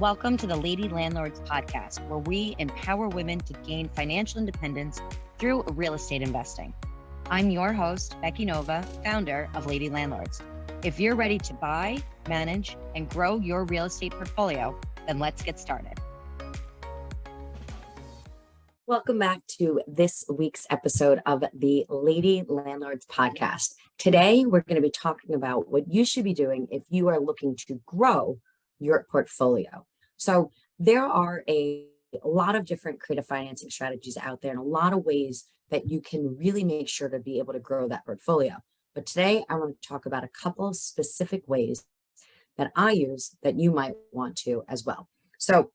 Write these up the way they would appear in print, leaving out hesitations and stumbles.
Welcome to the Lady Landlords podcast, where we empower women to gain financial independence through real estate investing. I'm your host, Becky Nova, founder of Lady Landlords. If you're ready to buy, manage, and grow your real estate portfolio, then let's get started. Welcome back to this week's episode of the Lady Landlords podcast. Today, we're going to be talking about what you should be doing if you are looking to grow your portfolio. So there are a lot of different creative financing strategies out there and a lot of ways that you can really make sure to be able to grow that portfolio. But today I want to talk about a couple of specific ways that I use that you might want to as well. So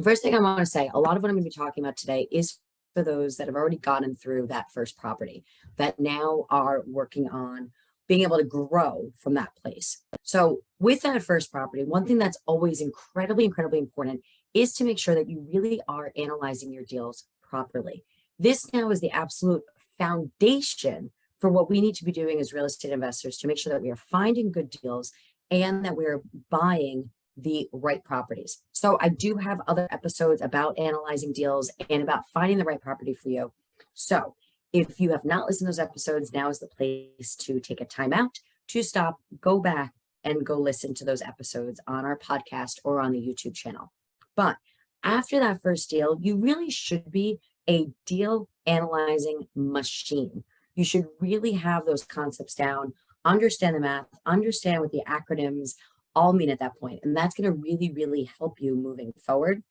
first thing I want to say, a lot of what I'm going to be talking about today is for those that have already gotten through that first property, that now are working on being able to grow from that place. So with that first property, one thing that's always incredibly important is to make sure that you really are analyzing your deals properly. This now is the absolute foundation for what we need to be doing as real estate investors to make sure that we are finding good deals and that we're buying the right properties. So I do have other episodes about analyzing deals and about finding the right property for you. So if you have not listened to those episodes, now is the place to take a time out, to stop, go back, and go listen to those episodes on our podcast or on the YouTube channel. But after that first deal, you really should be a deal analyzing machine. You should really have those concepts down, understand the math, understand what the acronyms all mean at that point. And that's going to really help you moving forward,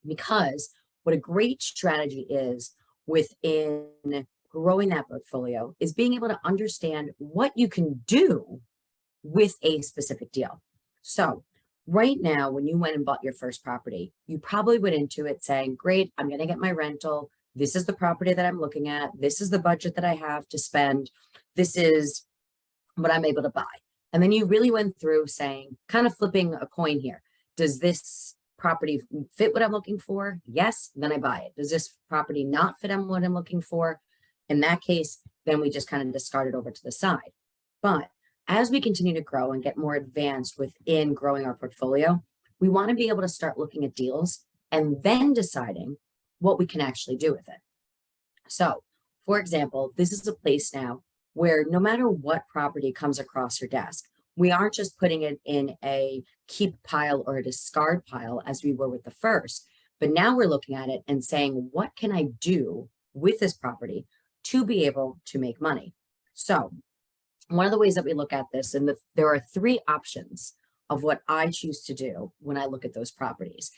because what a great strategy is within growing that portfolio is being able to understand what you can do with a specific deal. So right now, when you went and bought your first property, you probably went into it saying, great, I'm going to get my rental. This is the property that I'm looking at. This is the budget that I have to spend. This is what I'm able to buy. And then you really went through saying, kind of flipping a coin here. Does this property fit what I'm looking for? Yes, then I buy it. Does this property not fit what I'm looking for? In that case, then we just kind of discard it over to the side. But as we continue to grow and get more advanced within growing our portfolio, we want to be able to start looking at deals and then deciding what we can actually do with it. So, for example, this is a place now where no matter what property comes across your desk, we aren't just putting it in a keep pile or a discard pile as we were with the first, but now we're looking at it and saying, what can I do with this property to be able to make money? So one of the ways that we look at this, and there are three options of what I choose to do when I look at those properties.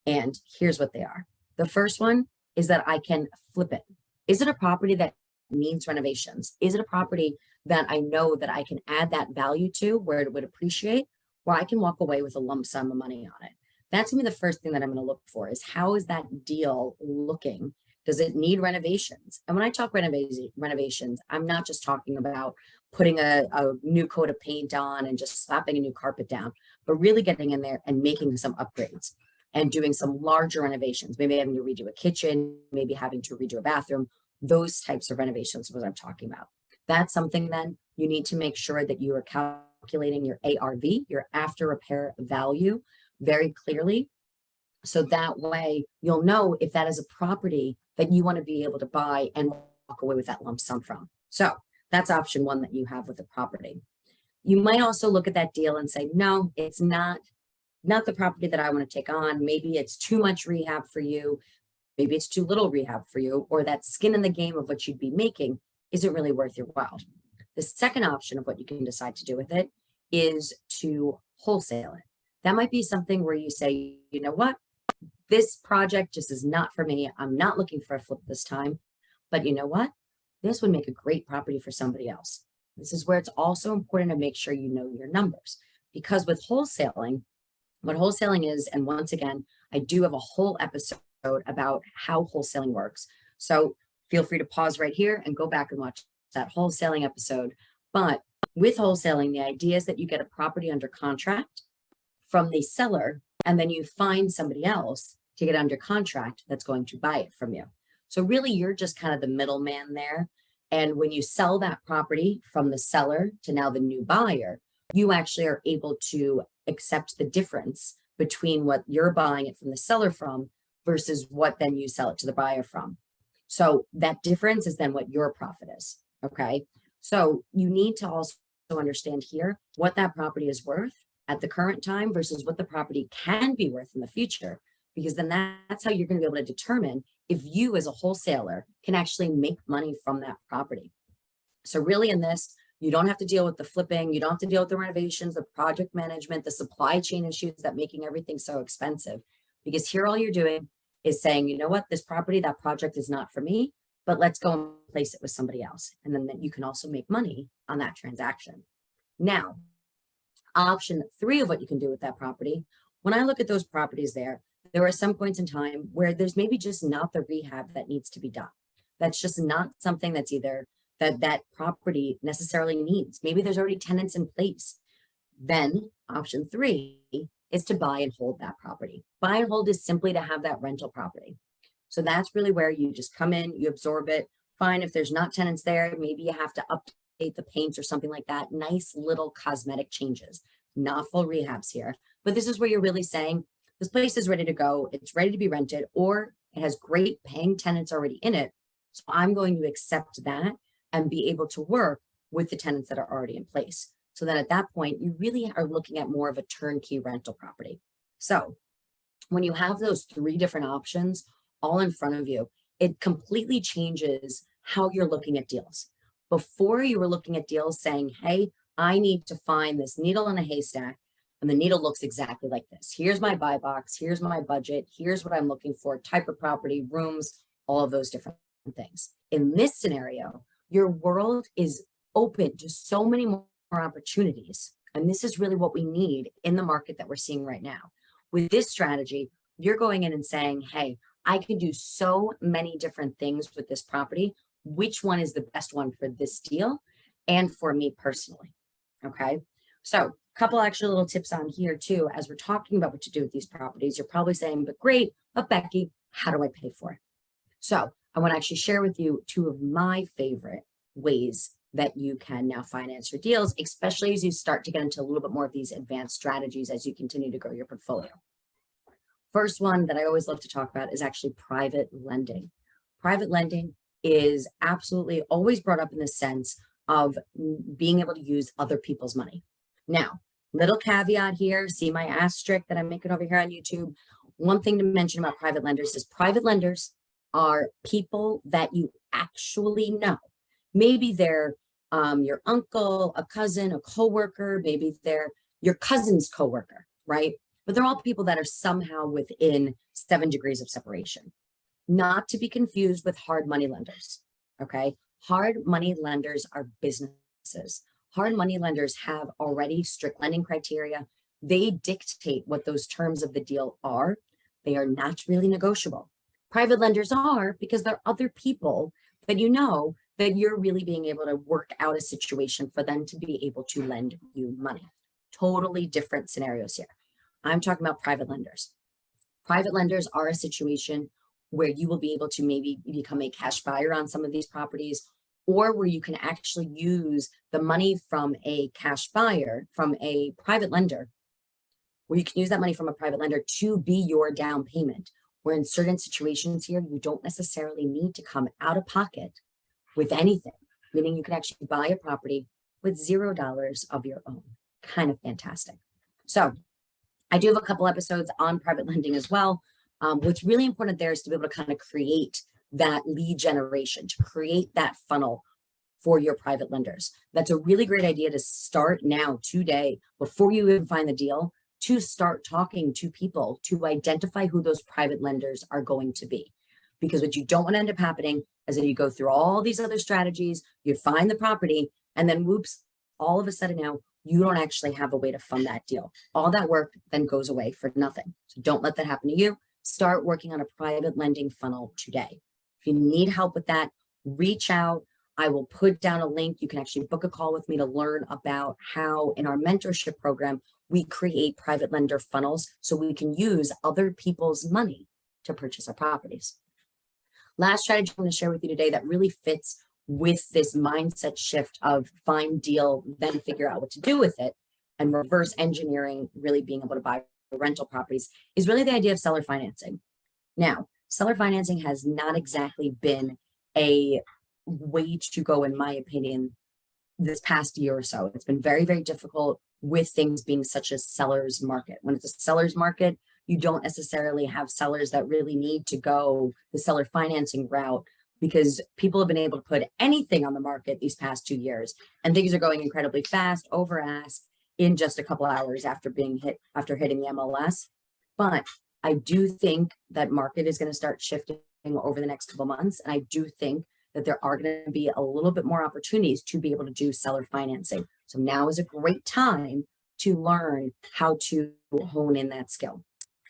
And here's what they are. The first one is that I can flip it. Is it a property that needs renovations? Is it a property that I know that I can add that value to where it would appreciate, where I can walk away with a lump sum of money on it? That's gonna be the first thing that I'm gonna look for, is how is that deal looking? Does it need renovations? And when I talk renovations, I'm not just talking about putting a new coat of paint on and just slapping a new carpet down, but really getting in there and making some upgrades and doing some larger renovations, maybe having to redo a kitchen, maybe having to redo a bathroom. Those types of renovations is what I'm talking about. That's something then you need to make sure that you are calculating your ARV, your after repair value, very clearly. So that way you'll know if that is a property that you want to be able to buy and walk away with that lump sum from. So that's option one that you have with the property. You might also look at that deal and say, no, it's not the property that I want to take on. Maybe it's too much rehab for you. Maybe it's too little rehab for you, or that skin in the game of what you'd be making isn't really worth your while. The second option of what you can decide to do with it is to wholesale it. That might be something where you say, you know what, this project just is not for me. I'm not looking for a flip this time, but you know what? This would make a great property for somebody else. This is where it's also important to make sure you know your numbers, because with wholesaling, what wholesaling is, and once again, I do have a whole episode about how wholesaling works. So feel free to pause right here and go back and watch that wholesaling episode. But with wholesaling, the idea is that you get a property under contract from the seller, and then you find somebody else to get under contract that's going to buy it from you. So really, you're just kind of the middleman there. And when you sell that property from the seller to now the new buyer, you actually are able to accept the difference between what you're buying it from the seller from versus what then you sell it to the buyer from. So that difference is then what your profit is. Okay. So you need to also understand here what that property is worth at the current time versus what the property can be worth in the future, because then that's how you're going to be able to determine if you as a wholesaler can actually make money from that property. So really in this, you don't have to deal with the flipping, you don't have to deal with the renovations, the project management, the supply chain issues that making everything so expensive. Because here all you're doing is saying, you know what, this property, that project is not for me, but let's go and place it with somebody else. And then you can also make money on that transaction. Now, option 3 of what you can do with that property, when I look at those properties there are some points in time where there's maybe just not the rehab that needs to be done. That's just not something that's either that property necessarily needs. Maybe there's already tenants in place. Then option 3 is to buy and hold that property. Buy and hold is simply to have that rental property. So that's really where you just come in, you absorb it. Fine, if there's not tenants there, maybe you have to update the paint or something like that. Nice little cosmetic changes, not full rehabs here. But this is where you're really saying, this place is ready to go, it's ready to be rented, or it has great paying tenants already in it. So I'm going to accept that and be able to work with the tenants that are already in place. So then at that point, you really are looking at more of a turnkey rental property. So when you have those 3 different options all in front of you, it completely changes how you're looking at deals. Before you were looking at deals saying, hey, I need to find this needle in a haystack, and the needle looks exactly like this. Here's my buy box, here's my budget, here's what I'm looking for, type of property, rooms, all of those different things. In this scenario, your world is open to so many more opportunities. And this is really what we need in the market that we're seeing right now. With this strategy, you're going in and saying, hey, I can do so many different things with this property. Which one is the best one for this deal and for me personally? Okay. So a couple actual little tips on here too. As we're talking about what to do with these properties, you're probably saying, but great, but Becky, how do I pay for it? So I want to actually share with you 2 of my favorite ways that you can now finance your deals, especially as you start to get into a little bit more of these advanced strategies as you continue to grow your portfolio. First one that I always love to talk about is actually private lending. Private lending is absolutely always brought up in the sense of being able to use other people's money. Now, little caveat here, see my asterisk that I'm making over here on YouTube. One thing to mention about private lenders is private lenders are people that you actually know. Maybe they're your uncle, a cousin, a coworker, maybe they're your cousin's coworker, right? But they're all people that are somehow within 7 degrees of separation. Not to be confused with hard money lenders, okay? Hard money lenders are businesses. Hard money lenders have already strict lending criteria. They dictate what those terms of the deal are. They are not really negotiable. Private lenders are, because they're other people that you know that you're really being able to work out a situation for them to be able to lend you money. Totally different scenarios here. I'm talking about private lenders. Private lenders are a situation where you will be able to maybe become a cash buyer on some of these properties, or where you can actually use the money from a cash buyer, from a private lender, where you can use that money from a private lender to be your down payment, where in certain situations here, you don't necessarily need to come out of pocket with anything, meaning you can actually buy a property with $0 of your own. Kind of fantastic. So I do have a couple episodes on private lending as well. What's really important there is to be able to kind of create that lead generation, to create that funnel for your private lenders. That's a really great idea to start now today, before you even find the deal, to start talking to people to identify who those private lenders are going to be. Because what you don't want to end up happening is that you go through all these other strategies, you find the property, and then whoops, all of a sudden now you don't actually have a way to fund that deal. All that work then goes away for nothing. So don't let that happen to you. Start working on a private lending funnel today. If you need help with that, reach out. I will put down a link. You can actually book a call with me to learn about how in our mentorship program, we create private lender funnels so we can use other people's money to purchase our properties. Last strategy I'm going to share with you today that really fits with this mindset shift of find deal, then figure out what to do with it, and reverse engineering, really being able to buy rental properties is really the idea of seller financing. Now, seller financing has not exactly been a way to go, in my opinion, this past year or so. It's been very, very difficult with things being such a seller's market. When it's a seller's market, you don't necessarily have sellers that really need to go the seller financing route, because people have been able to put anything on the market these past 2 years, and things are going incredibly fast, over ask, in just a couple hours after hitting the MLS. But I do think that market is going to start shifting over the next couple months, and I do think that there are going to be a little bit more opportunities to be able to do seller financing. So now is a great time to learn how to hone in that skill.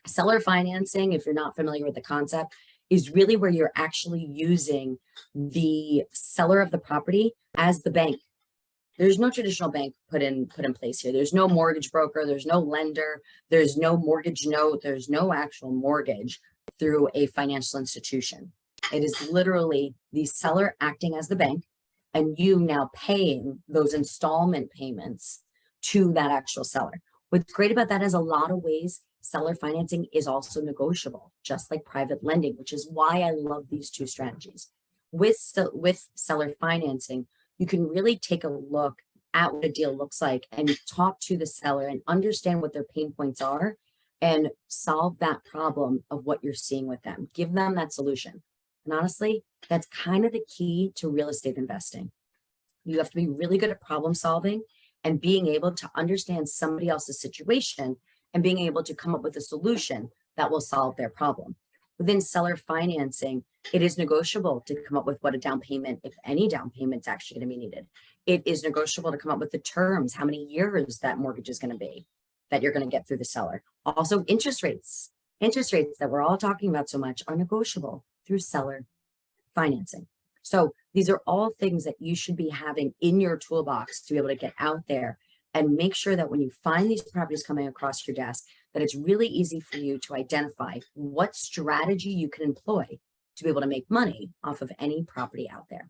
Seller financing, if you're not familiar with the concept, is really where you're actually using the seller of the property as the bank. There's no traditional bank put in place here. There's no mortgage broker, there's no lender, there's no mortgage note, there's no actual mortgage through a financial institution. It is literally the seller acting as the bank, and you now paying those installment payments to that actual seller. What's great about that is a lot of ways seller financing is also negotiable, just like private lending, which is why I love these two strategies. With seller financing, you can really take a look at what a deal looks like and talk to the seller and understand what their pain points are and solve that problem of what you're seeing with them. Give them that solution. And honestly, that's kind of the key to real estate investing. You have to be really good at problem solving and being able to understand somebody else's situation and being able to come up with a solution that will solve their problem. Within seller financing, it is negotiable to come up with what a down payment, if any down payment, is actually going to be needed. It is negotiable to come up with the terms, how many years that mortgage is going to be, that you're going to get through the seller. Also, interest rates that we're all talking about so much are negotiable through seller financing. So these are all things that you should be having in your toolbox to be able to get out there and make sure that when you find these properties coming across your desk, that it's really easy for you to identify what strategy you can employ to be able to make money off of any property out there.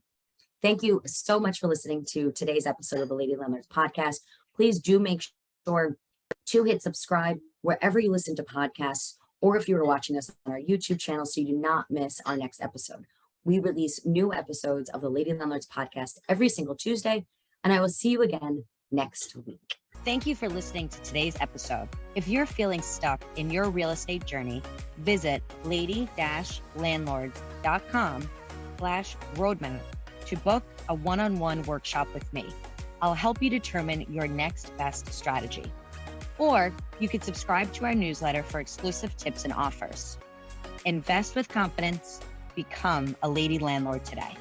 Thank you so much for listening to today's episode of the Lady Landlords podcast. Please do make sure to hit subscribe wherever you listen to podcasts, or if you are watching us on our YouTube channel, so you do not miss our next episode. We release new episodes of the Lady Landlords podcast every single Tuesday, and I will see you again next week. Thank you for listening to today's episode. If you're feeling stuck in your real estate journey, visit lady-landlords.com/roadmap to book a one-on-one workshop with me. I'll help you determine your next best strategy. Or you could subscribe to our newsletter for exclusive tips and offers. Invest with confidence. Become a lady landlord today.